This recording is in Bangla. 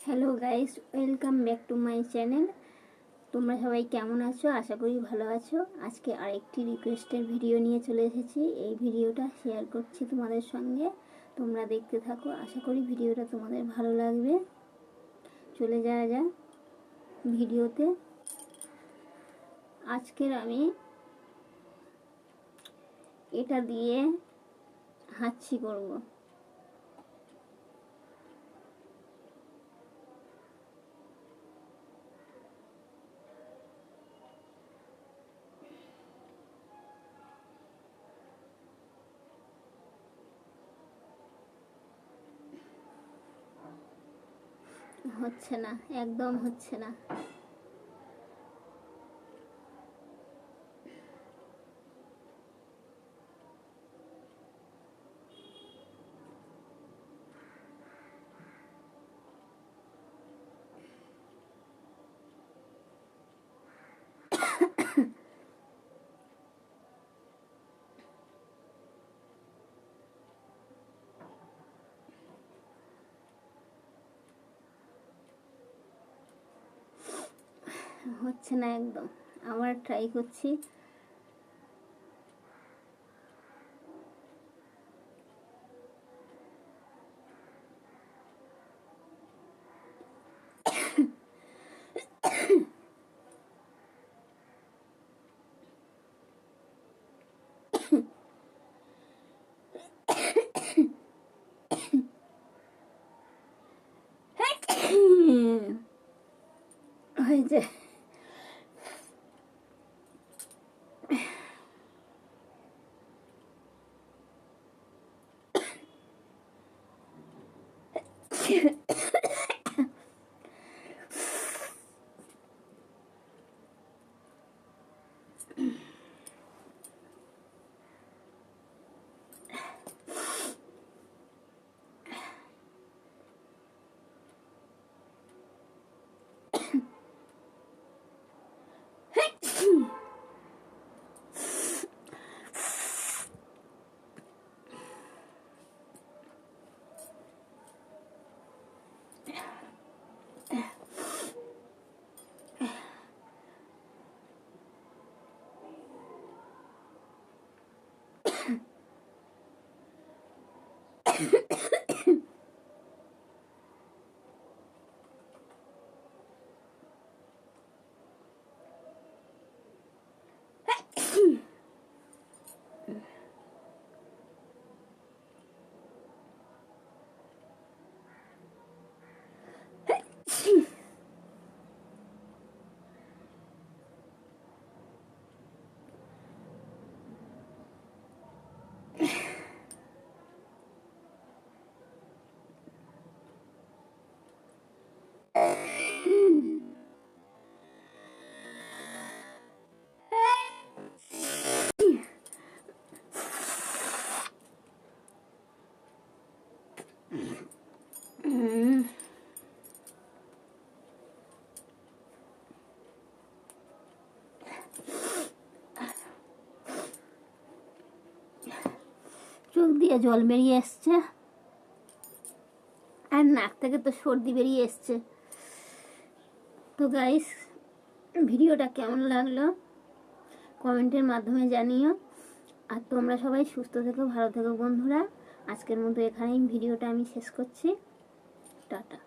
Hello guys, welcome back to my channel. তোমরা সবাই কেমন আছো? আশা করি ভালো আছো। আজকে আরেকটি রিকোয়েস্টের ভিডিও নিয়ে চলে এসেছি। এই ভিডিওটা শেয়ার করছি তোমাদের সঙ্গে, তোমরা দেখতে থাকো। আশা করি ভিডিওটা তোমাদের ভালো লাগবে। চলে যাওয়া যাক ভিডিওতে। আজকের আমি এটা দিয়ে হাঁচি করব। হচ্ছে না, একদম হচ্ছে না। হচ্ছে না একদম। আবার ট্রাই করছি। হয়েছে। চোখ দিয়ে জল বেরিয়ে এসছে, আর নাক থেকে তো সর্দি বেরিয়ে এসছে। তো গাইস, ভিডিওটা কেমন লাগলো কমেন্টের মাধ্যমে জানিও। আর তোমরা সবাই সুস্থ থেকো, ভালো থেকো বন্ধুরা। আজকের মতো এখানেই ভিডিওটা আমি শেষ করছি। টাটা।